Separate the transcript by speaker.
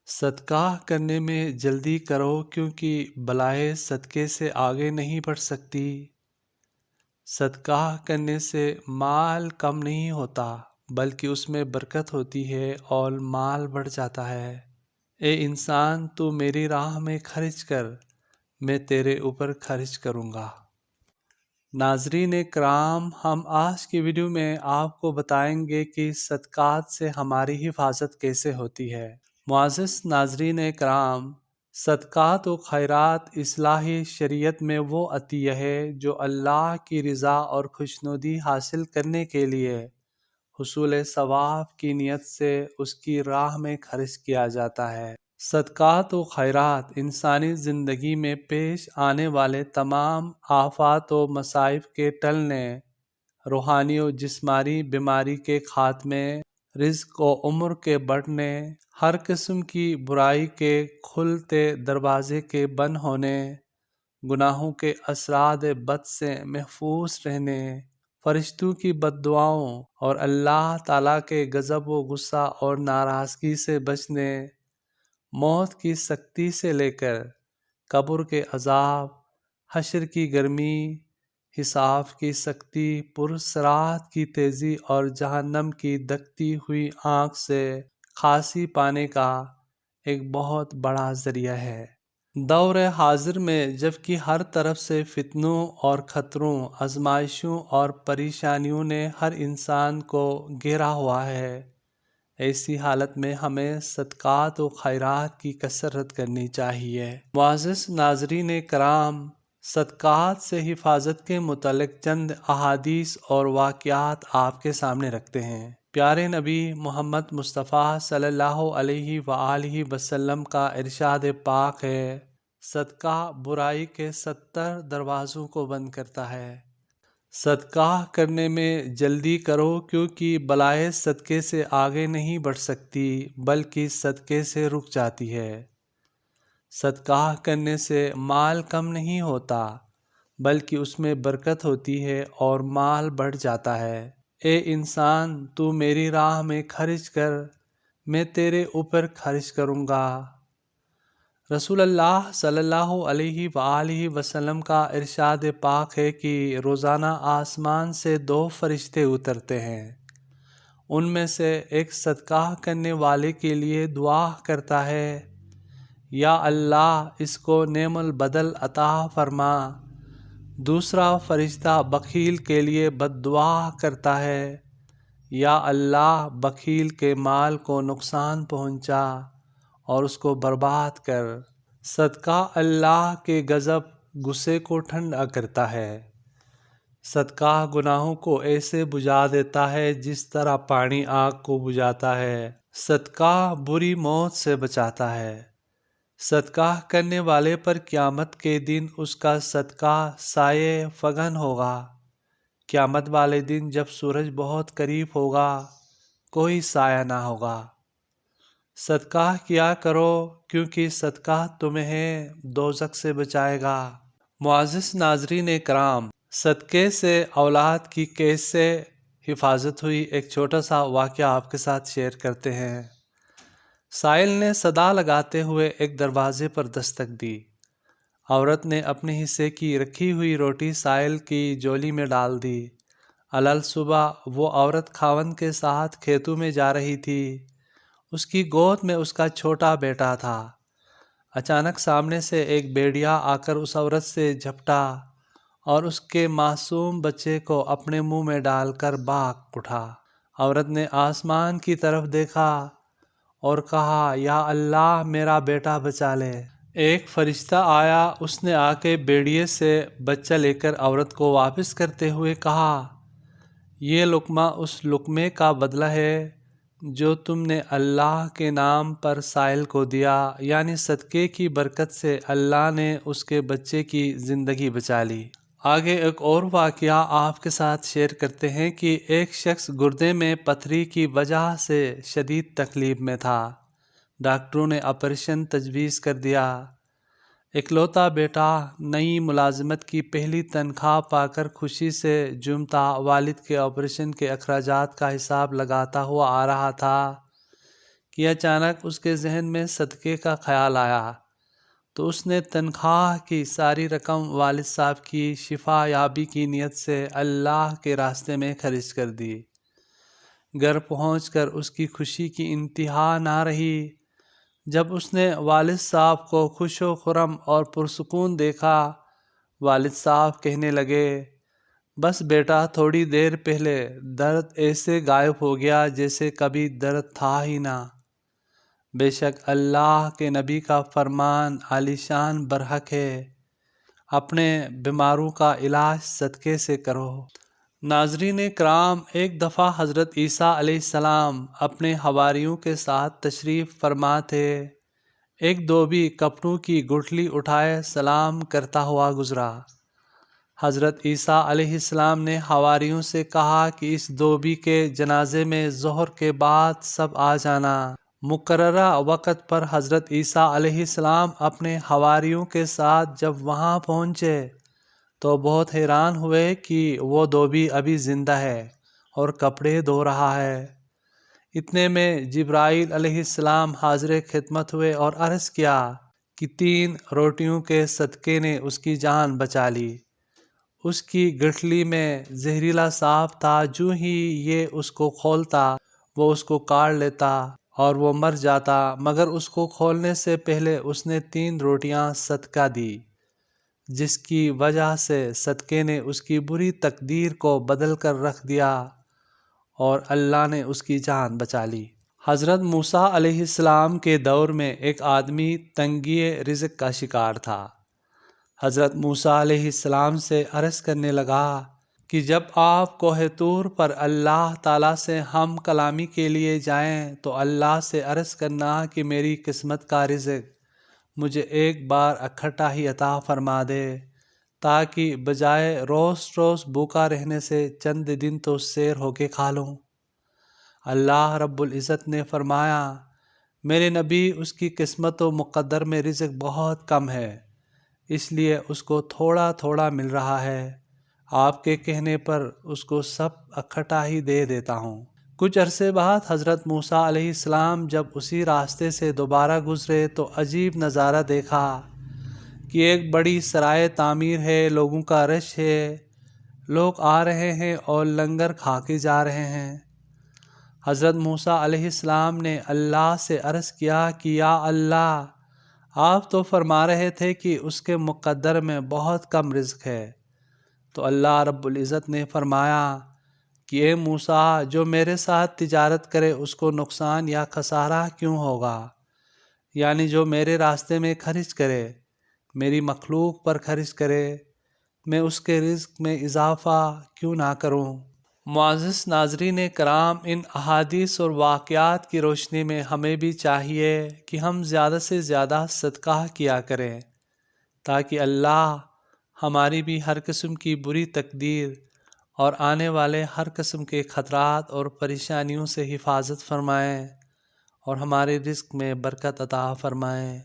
Speaker 1: صدقہ کرنے میں جلدی کرو کیونکہ بلائے صدقے سے آگے نہیں بڑھ سکتی۔ صدقہ کرنے سے مال کم نہیں ہوتا بلکہ اس میں برکت ہوتی ہے اور مال بڑھ جاتا ہے۔ اے انسان، تو میری راہ میں خرچ کر، میں تیرے اوپر خرچ کروں گا۔ ناظرین کرام، ہم آج کی ویڈیو میں آپ کو بتائیں گے کہ صدقات سے ہماری حفاظت کیسے ہوتی ہے۔ معزز ناظرین کرام، صدقات و خیرات اصلاحی شریعت میں وہ عطیہ ہے جو اللہ کی رضا اور خوشنودی حاصل کرنے کے لیے حصول ثواب کی نیت سے اس کی راہ میں خرچ کیا جاتا ہے۔ صدقات و خیرات انسانی زندگی میں پیش آنے والے تمام آفات و مصائب کے ٹلنے، روحانی و جسمانی بیماری کے خاتمے، رزق و عمر کے بڑھنے، ہر قسم کی برائی کے کھلتے دروازے کے بند ہونے، گناہوں کے اثرات بد سے محفوظ رہنے، فرشتوں کی بد دعاؤں اور اللہ تعالیٰ کے غضب و غصہ اور ناراضگی سے بچنے، موت کی سختی سے لے کر قبر کے عذاب، حشر کی گرمی، حساب کی سختی، پرصراط کی تیزی اور جہنم کی دھکتی ہوئی آنکھ سے خلاصی پانے کا ایک بہت بڑا ذریعہ ہے۔ دور حاضر میں جبکہ ہر طرف سے فتنوں اور خطروں، آزمائشوں اور پریشانیوں نے ہر انسان کو گھیرا ہوا ہے، ایسی حالت میں ہمیں صدقات و خیرات کی کثرت کرنی چاہیے۔ معزز ناظرین کرام، صدقات سے حفاظت کے متعلق چند احادیث اور واقعات آپ کے سامنے رکھتے ہیں۔ پیارے نبی محمد مصطفیٰ صلی اللہ علیہ وآلہ وسلم کا ارشاد پاک ہے، صدقہ برائی کے 70 دروازوں کو بند کرتا ہے۔ صدقہ کرنے میں جلدی کرو کیونکہ بلائے صدقے سے آگے نہیں بڑھ سکتی بلکہ صدقے سے رک جاتی ہے۔ صدقہ کرنے سے مال کم نہیں ہوتا بلکہ اس میں برکت ہوتی ہے اور مال بڑھ جاتا ہے۔ اے انسان، تو میری راہ میں خرچ کر، میں تیرے اوپر خرچ کروں گا۔ رسول اللہ صلی اللہ علیہ وآلہ وسلم کا ارشاد پاک ہے کہ روزانہ آسمان سے 2 فرشتے اترتے ہیں، ان میں سے ایک صدقہ کرنے والے کے لیے دعا کرتا ہے، یا اللہ اس کو نعم البدل عطا فرما۔ دوسرا فرشتہ بخیل کے لیے بد دعا کرتا ہے، یا اللہ بخیل کے مال کو نقصان پہنچا اور اس کو برباد کر۔ صدقہ اللہ کے غضب غصے کو ٹھنڈا کرتا ہے۔ صدقہ گناہوں کو ایسے بجھا دیتا ہے جس طرح پانی آگ کو بجھاتا ہے۔ صدقہ بری موت سے بچاتا ہے۔ صدقہ کرنے والے پر قیامت کے دن اس کا صدقہ سایہ فغن ہوگا۔ قیامت والے دن جب سورج بہت قریب ہوگا، کوئی سایہ نہ ہوگا۔ صدقہ کیا کرو کیونکہ صدقہ تمہیں دوزخ سے بچائے گا۔ معزز ناظرین کرام، صدقے سے اولاد کی کیسے حفاظت ہوئی، ایک چھوٹا سا واقعہ آپ کے ساتھ شیئر کرتے ہیں۔ سائل نے صدا لگاتے ہوئے ایک دروازے پر دستک دی۔ عورت نے اپنے حصے کی رکھی ہوئی روٹی سائل کی جولی میں ڈال دی۔ صبح وہ عورت خاوند کے ساتھ کھیتوں میں جا رہی تھی۔ اس کی گود میں اس کا چھوٹا بیٹا تھا۔ اچانک سامنے سے ایک بھیڑیا آ کر اس عورت سے جھپٹا اور اس کے معصوم بچے کو اپنے منہ میں ڈال کر بھاگ اٹھا۔ عورت نے آسمان کی طرف دیکھا اور کہا، یا اللہ میرا بیٹا بچا لے۔ ایک فرشتہ آیا، اس نے آ کے بھیڑیے سے بچہ لے کر عورت کو واپس کرتے ہوئے کہا، یہ لقمہ اس لقمے کا بدلہ ہے جو تم نے اللہ کے نام پر سائل کو دیا، یعنی صدقے کی برکت سے اللہ نے اس کے بچے کی زندگی بچا لی۔ آگے ایک اور واقعہ آپ کے ساتھ شیئر کرتے ہیں کہ ایک شخص گردے میں پتھری کی وجہ سے شدید تکلیف میں تھا۔ ڈاکٹروں نے آپریشن تجویز کر دیا۔ اکلوتا بیٹا نئی ملازمت کی پہلی تنخواہ پا کر خوشی سے جھومتا والد کے آپریشن کے اخراجات کا حساب لگاتا ہوا آ رہا تھا کہ اچانک اس کے ذہن میں صدقے کا خیال آیا، تو اس نے تنخواہ کی ساری رقم والد صاحب کی شفا یابی کی نیت سے اللہ کے راستے میں خرچ کر دی۔ گھر پہنچ کر اس کی خوشی کی انتہا نہ رہی۔ جب اس نے والد صاحب کو خوش و خرم اور پرسکون دیکھا، والد صاحب کہنے لگے، بس بیٹا، تھوڑی دیر پہلے درد ایسے غائب ہو گیا جیسے کبھی درد تھا ہی نہ۔ بے شک اللہ کے نبی کا فرمان عالی شان برحق ہے، اپنے بیماروں کا علاج صدقے سے کرو۔ ناظرین کرام، ایک دفعہ حضرت عیسیٰ علیہ السلام اپنے حواریوں کے ساتھ تشریف فرما تھے۔ ایک دھوبی کپڑوں کی گٹھلی اٹھائے سلام کرتا ہوا گزرا۔ حضرت عیسیٰ علیہ السلام نے حواریوں سے کہا کہ اس دھوبی کے جنازے میں ظہر کے بعد سب آ جانا۔ مقررہ وقت پر حضرت عیسیٰ علیہ السلام اپنے حواریوں کے ساتھ جب وہاں پہنچے تو بہت حیران ہوئے کہ وہ دھوبی ابھی زندہ ہے اور کپڑے دھو رہا ہے۔ اتنے میں جبرائیل علیہ السلام حاضر خدمت ہوئے اور عرض کیا کہ 3 روٹیوں کے صدقے نے اس کی جان بچا لی۔ اس کی گٹھلی میں زہریلا سانپ تھا، جو ہی یہ اس کو کھولتا وہ اس کو کاٹ لیتا اور وہ مر جاتا، مگر اس کو کھولنے سے پہلے اس نے 3 روٹیاں صدقہ دی، جس کی وجہ سے صدقے نے اس کی بری تقدیر کو بدل کر رکھ دیا اور اللہ نے اس کی جان بچا لی۔ حضرت موسیٰ علیہ السلام کے دور میں ایک آدمی تنگی رزق کا شکار تھا۔ حضرت موسیٰ علیہ السلام سے عرض کرنے لگا کہ جب آپ کوہ طور پر اللہ تعالیٰ سے ہم کلامی کے لیے جائیں تو اللہ سے عرض کرنا کہ میری قسمت کا رزق مجھے ایک بار اکٹھا ہی عطا فرما دے، تاکہ بجائے روز روز بھوکا رہنے سے چند دن تو سیر ہو کے کھا لوں۔ اللہ رب العزت نے فرمایا، میرے نبی، اس کی قسمت و مقدر میں رزق بہت کم ہے، اس لیے اس کو تھوڑا تھوڑا مل رہا ہے، آپ کے کہنے پر اس کو سب اکٹھا ہی دے دیتا ہوں۔ کچھ عرصے بعد حضرت موسیٰ علیہ السلام جب اسی راستے سے دوبارہ گزرے تو عجیب نظارہ دیکھا کہ ایک بڑی سرائے تعمیر ہے، لوگوں کا رش ہے، لوگ آ رہے ہیں اور لنگر کھا کے جا رہے ہیں۔ حضرت موسیٰ علیہ السلام نے اللہ سے عرض کیا کہ یا اللہ، آپ تو فرما رہے تھے کہ اس کے مقدر میں بہت کم رزق ہے، تو اللہ رب العزت نے فرمایا کہ اے موسیٰ، جو میرے ساتھ تجارت کرے اس کو نقصان یا خسارہ کیوں ہوگا؟ یعنی جو میرے راستے میں خرچ کرے، میری مخلوق پر خرچ کرے، میں اس کے رزق میں اضافہ کیوں نہ کروں؟ معزز ناظرین کرام، ان احادیث اور واقعات کی روشنی میں ہمیں بھی چاہیے کہ ہم زیادہ سے زیادہ صدقہ کیا کریں، تاکہ اللہ ہماری بھی ہر قسم کی بری تقدیر اور آنے والے ہر قسم کے خطرات اور پریشانیوں سے حفاظت فرمائیں اور ہمارے رزق میں برکت عطا فرمائیں۔